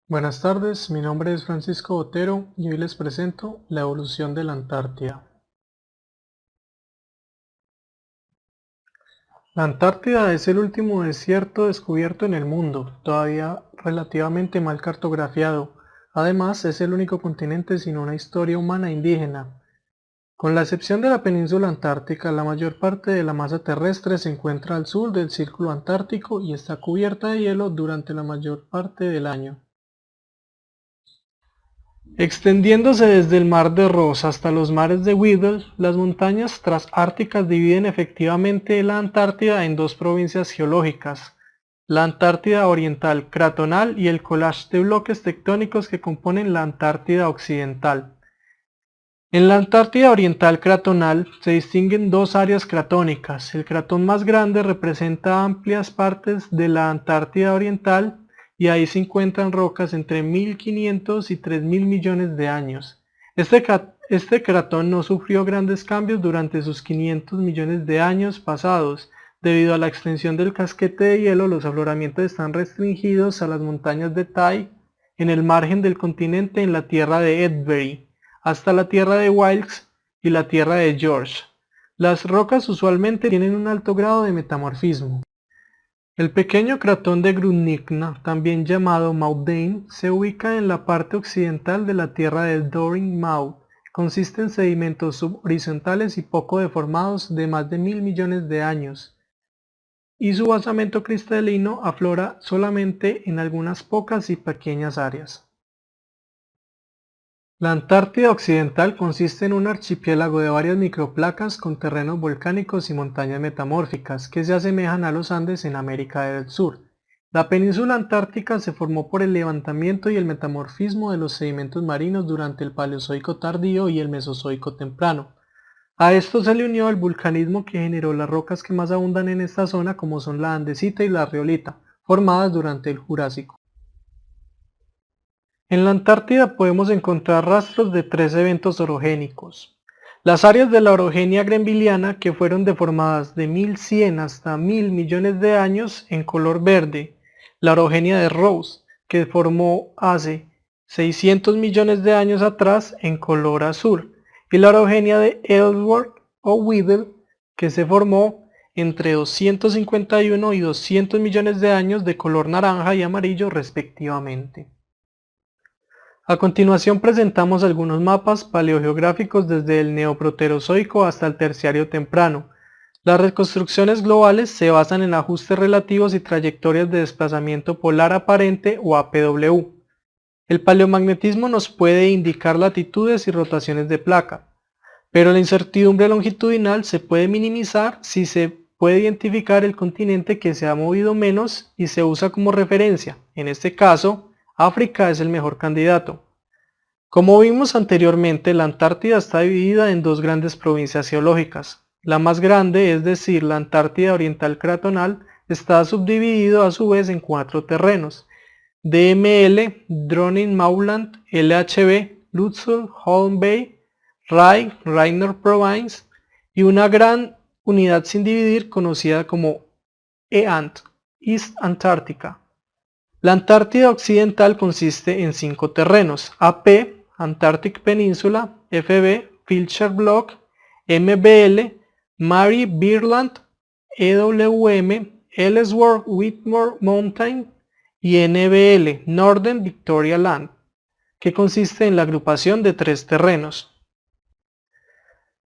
Buenas tardes, mi nombre es Francisco Botero y hoy les presento la evolución de la Antártida. La Antártida es el último desierto descubierto en el mundo, todavía relativamente mal cartografiado. Además, es el único continente sin una historia humana indígena. Con la excepción de la península antártica, la mayor parte de la masa terrestre se encuentra al sur del Círculo Antártico y está cubierta de hielo durante la mayor parte del año. Extendiéndose desde el mar de Ross hasta los mares de Weddell, las montañas transárticas dividen efectivamente la Antártida en dos provincias geológicas, la Antártida Oriental Cratonal y el collage de bloques tectónicos que componen la Antártida Occidental. En la Antártida Oriental Cratonal se distinguen dos áreas cratónicas. El cratón más grande representa amplias partes de la Antártida Oriental y ahí se encuentran rocas entre 1500 y 3000 millones de años. Este cratón no sufrió grandes cambios durante sus 500 millones de años pasados. Debido a la extensión del casquete de hielo, los afloramientos están restringidos a las montañas de Tai en el margen del continente en la tierra de Edbury, hasta la tierra de Wilkes y la tierra de George. Las rocas usualmente tienen un alto grado de metamorfismo. El pequeño cratón de Grudnicna, también llamado Mauldin, se ubica en la parte occidental de la tierra de Doring Maud. Consiste en sedimentos subhorizontales y poco deformados de más de 1000 millones de años, y su basamento cristalino aflora solamente en algunas pocas y pequeñas áreas. La Antártida Occidental consiste en un archipiélago de varias microplacas con terrenos volcánicos y montañas metamórficas que se asemejan a los Andes en América del Sur. La península antártica se formó por el levantamiento y el metamorfismo de los sedimentos marinos durante el Paleozoico tardío y el Mesozoico temprano. A esto se le unió el vulcanismo que generó las rocas que más abundan en esta zona, como son la andesita y la riolita, formadas durante el Jurásico. En la Antártida podemos encontrar rastros de tres eventos orogénicos. Las áreas de la orogenia greenvilliana, que fueron deformadas de 1100 hasta 1000 millones de años, en color verde; la orogenia de Ross, que formó hace 600 millones de años atrás, en color azul; y la orogenia de Ellsworth o Weddell, que se formó entre 251 y 200 millones de años, de color naranja y amarillo respectivamente. A continuación presentamos algunos mapas paleogeográficos desde el Neoproterozoico hasta el Terciario temprano. Las reconstrucciones globales se basan en ajustes relativos y trayectorias de desplazamiento polar aparente o APW. El paleomagnetismo nos puede indicar latitudes y rotaciones de placa, pero la incertidumbre longitudinal se puede minimizar si se puede identificar el continente que se ha movido menos y se usa como referencia. En este caso, África es el mejor candidato. Como vimos anteriormente, la Antártida está dividida en dos grandes provincias geológicas. La más grande, es decir, la Antártida Oriental Cratonal, está subdividido a su vez en cuatro terrenos: DML, Droning Mauland, LHB, Lutzel, Holm Bay, Rainer Province, y una gran unidad sin dividir conocida como EANT, East Antarctica. La Antártida Occidental consiste en cinco terrenos: AP, Antarctic Peninsula; FB, Filcher Block; MBL, Mare Byrland; EWM, Ellsworth Whitmore Mountain; y NBL, Northern Victoria Land, que consiste en la agrupación de tres terrenos.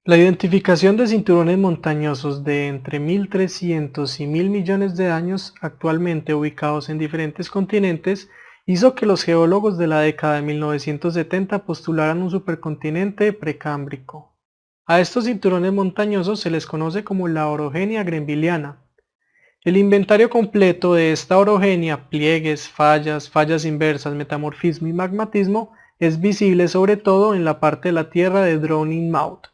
La identificación de cinturones montañosos de entre 1300 y 1000 millones de años, actualmente ubicados en diferentes continentes, hizo que los geólogos de la década de 1970 postularan un supercontinente precámbrico. A estos cinturones montañosos se les conoce como la orogenia greenvilliana. El inventario completo de esta orogenia, pliegues, fallas inversas, metamorfismo y magmatismo, es visible sobre todo en la parte de la tierra de Drowning Mouth.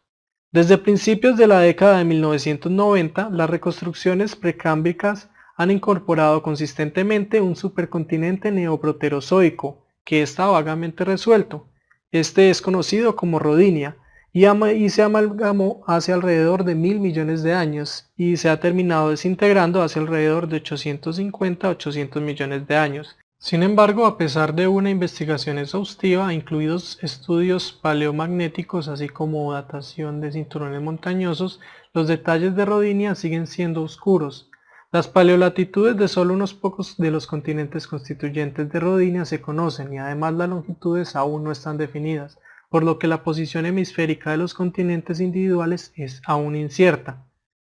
Desde principios de la década de 1990, las reconstrucciones precámbricas han incorporado consistentemente un supercontinente neoproterozoico que está vagamente resuelto. Este es conocido como Rodinia y se amalgamó hace alrededor de 1000 millones de años y se ha terminado desintegrando hace alrededor de 850 a 800 millones de años. Sin embargo, a pesar de una investigación exhaustiva, incluidos estudios paleomagnéticos así como datación de cinturones montañosos, los detalles de Rodinia siguen siendo oscuros. Las paleolatitudes de solo unos pocos de los continentes constituyentes de Rodinia se conocen y además las longitudes aún no están definidas, por lo que la posición hemisférica de los continentes individuales es aún incierta.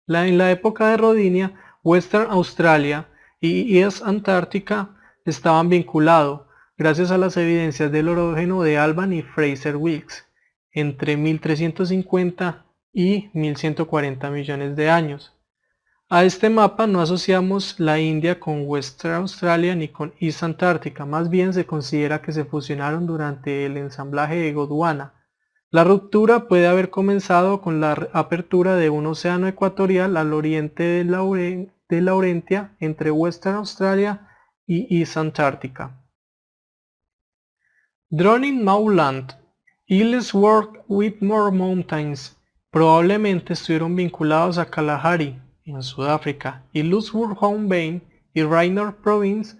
En la época de Rodinia, Western Australia y East Antarctica estaban vinculados, gracias a las evidencias del orógeno de Alban y Fraser Wilks, entre 1350 y 1140 millones de años. A este mapa no asociamos la India con Western Australia ni con East Antarctica, más bien se considera que se fusionaron durante el ensamblaje de Gondwana. La ruptura puede haber comenzado con la apertura de un océano ecuatorial al oriente de Laurentia entre Western Australia y East Antarctica. Droning Mauland y Ellsworth Whitmore Mountains probablemente estuvieron vinculados a Kalahari, en Sudáfrica, y Lusworth-Hounvein y Raynor Province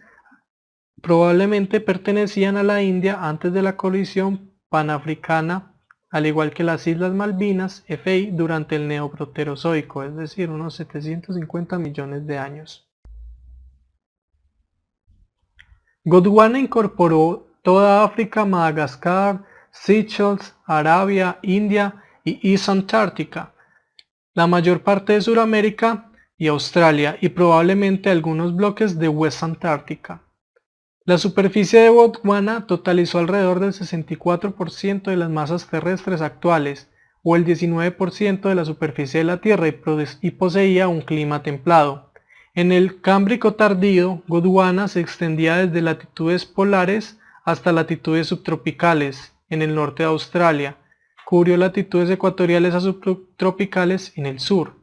probablemente pertenecían a la India antes de la colisión panafricana, al igual que las Islas Malvinas, FI, durante el Neoproterozoico, es decir, unos 750 millones de años. Gondwana incorporó toda África, Madagascar, Seychelles, Arabia, India y East Antarctica, la mayor parte de Sudamérica y Australia y probablemente algunos bloques de West Antarctica. La superficie de Gondwana totalizó alrededor del 64% de las masas terrestres actuales, o el 19% de la superficie de la Tierra, y poseía un clima templado. En el Cámbrico tardío, Gondwana se extendía desde latitudes polares hasta latitudes subtropicales en el norte de Australia. Cubrió latitudes ecuatoriales a subtropicales en el sur.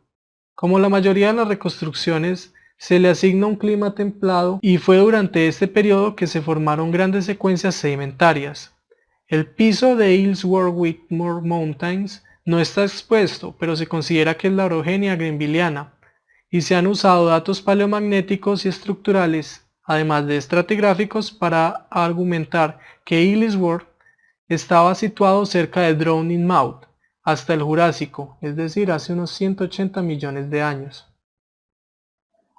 Como la mayoría de las reconstrucciones, se le asigna un clima templado y fue durante este periodo que se formaron grandes secuencias sedimentarias. El piso de Ellsworth Whitmore Mountains no está expuesto, pero se considera que es la orogenia greenvilliana, y se han usado datos paleomagnéticos y estructurales, además de estratigráficos, para argumentar que Ellsworth estaba situado cerca de Drowning Mouth hasta el Jurásico, es decir, hace unos 180 millones de años.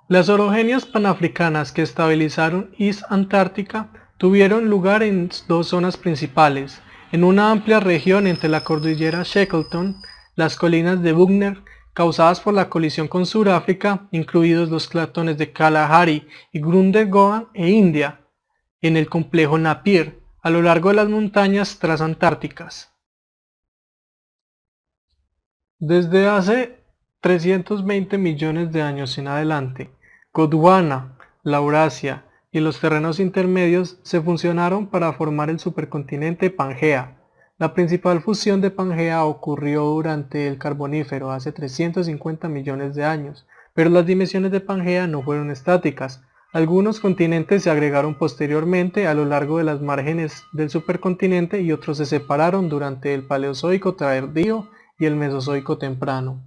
Las orogenias panafricanas que estabilizaron East Antarctica tuvieron lugar en dos zonas principales, en una amplia región entre la cordillera Shackleton, las colinas de Buckner, causadas por la colisión con Sudáfrica, incluidos los clatones de Kalahari y Grundegoa e India, en el complejo Napier, a lo largo de las montañas transantárticas. Desde hace 320 millones de años en adelante, Gondwana, Laurasia y los terrenos intermedios se fusionaron para formar el supercontinente Pangea. La principal fusión de Pangea ocurrió durante el Carbonífero hace 350 millones de años, pero las dimensiones de Pangea no fueron estáticas. Algunos continentes se agregaron posteriormente a lo largo de las márgenes del supercontinente y otros se separaron durante el Paleozoico tardío y el Mesozoico temprano.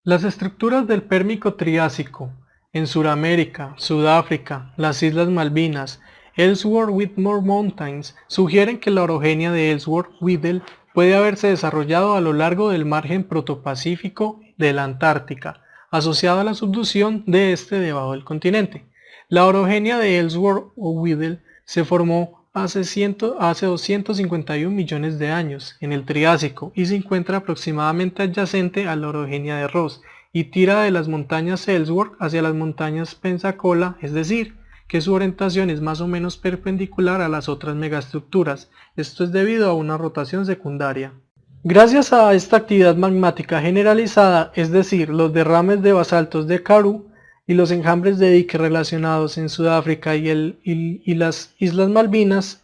Las estructuras del Pérmico Triásico en Sudamérica, Sudáfrica, las Islas Malvinas, Ellsworth Whitmore Mountains sugieren que la orogenia de Ellsworth-Weddell puede haberse desarrollado a lo largo del margen protopacífico de la Antártica, asociada a la subducción de este debajo del continente. La orogenia de Ellsworth-Weddell se formó hace 251 millones de años en el Triásico y se encuentra aproximadamente adyacente a la orogenia de Ross y tira de las montañas Ellsworth hacia las montañas Pensacola, es decir, que su orientación es más o menos perpendicular a las otras megaestructuras. Esto es debido a una rotación secundaria. Gracias a esta actividad magmática generalizada, es decir, los derrames de basaltos de Karoo y los enjambres de dique relacionados en Sudáfrica y las Islas Malvinas,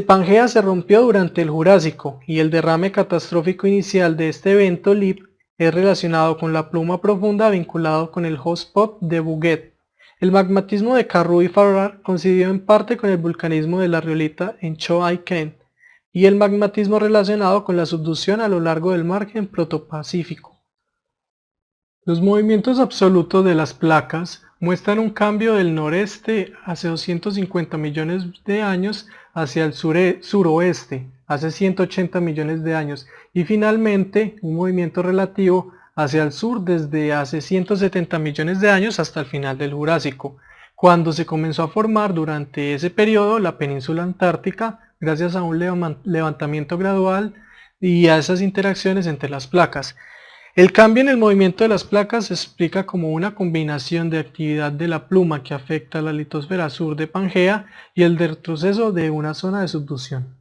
Pangea se rompió durante el Jurásico y el derrame catastrófico inicial de este evento LIP es relacionado con la pluma profunda vinculado con el hotspot de Bouguet. El magmatismo de Karoo y Farrar coincidió en parte con el vulcanismo de la riolita en Cho Ai Ken y el magmatismo relacionado con la subducción a lo largo del margen protopacífico. Los movimientos absolutos de las placas muestran un cambio del noreste hace 250 millones de años hacia el suroeste hace 180 millones de años y finalmente un movimiento relativo hacia el sur desde hace 170 millones de años hasta el final del Jurásico, cuando se comenzó a formar durante ese periodo la península antártica gracias a un levantamiento gradual y a esas interacciones entre las placas. El cambio en el movimiento de las placas se explica como una combinación de actividad de la pluma que afecta a la litosfera sur de Pangea y el retroceso de una zona de subducción.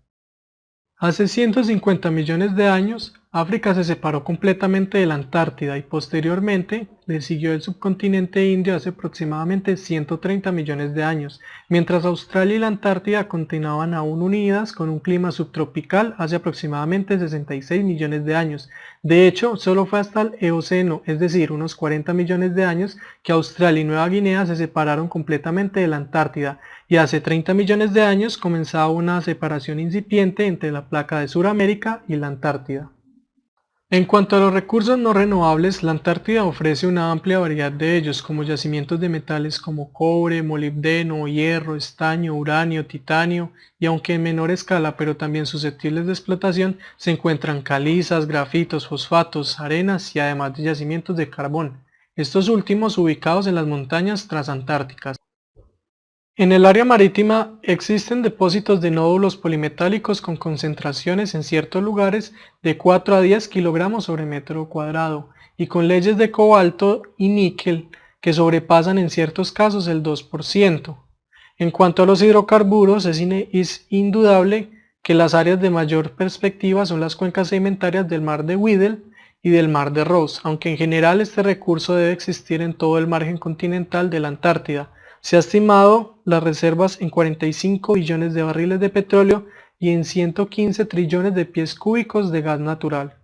Hace 150 millones de años, África se separó completamente de la Antártida y posteriormente le siguió el subcontinente indio hace aproximadamente 130 millones de años, mientras Australia y la Antártida continuaban aún unidas con un clima subtropical hace aproximadamente 66 millones de años. De hecho, solo fue hasta el Eoceno, es decir, unos 40 millones de años, que Australia y Nueva Guinea se separaron completamente de la Antártida, y hace 30 millones de años comenzaba una separación incipiente entre la placa de Suramérica y la Antártida. En cuanto a los recursos no renovables, la Antártida ofrece una amplia variedad de ellos, como yacimientos de metales como cobre, molibdeno, hierro, estaño, uranio, titanio, y aunque en menor escala pero también susceptibles de explotación, se encuentran calizas, grafitos, fosfatos, arenas y además de yacimientos de carbón, estos últimos ubicados en las montañas transantárticas. En el área marítima existen depósitos de nódulos polimetálicos con concentraciones en ciertos lugares de 4 a 10 kilogramos sobre metro cuadrado y con leyes de cobalto y níquel que sobrepasan en ciertos casos el 2%. En cuanto a los hidrocarburos, es indudable que las áreas de mayor perspectiva son las cuencas sedimentarias del mar de Weddell y del mar de Ross, aunque en general este recurso debe existir en todo el margen continental de la Antártida. Se ha estimado las reservas en 45 billones de barriles de petróleo y en 115 trillones de pies cúbicos de gas natural.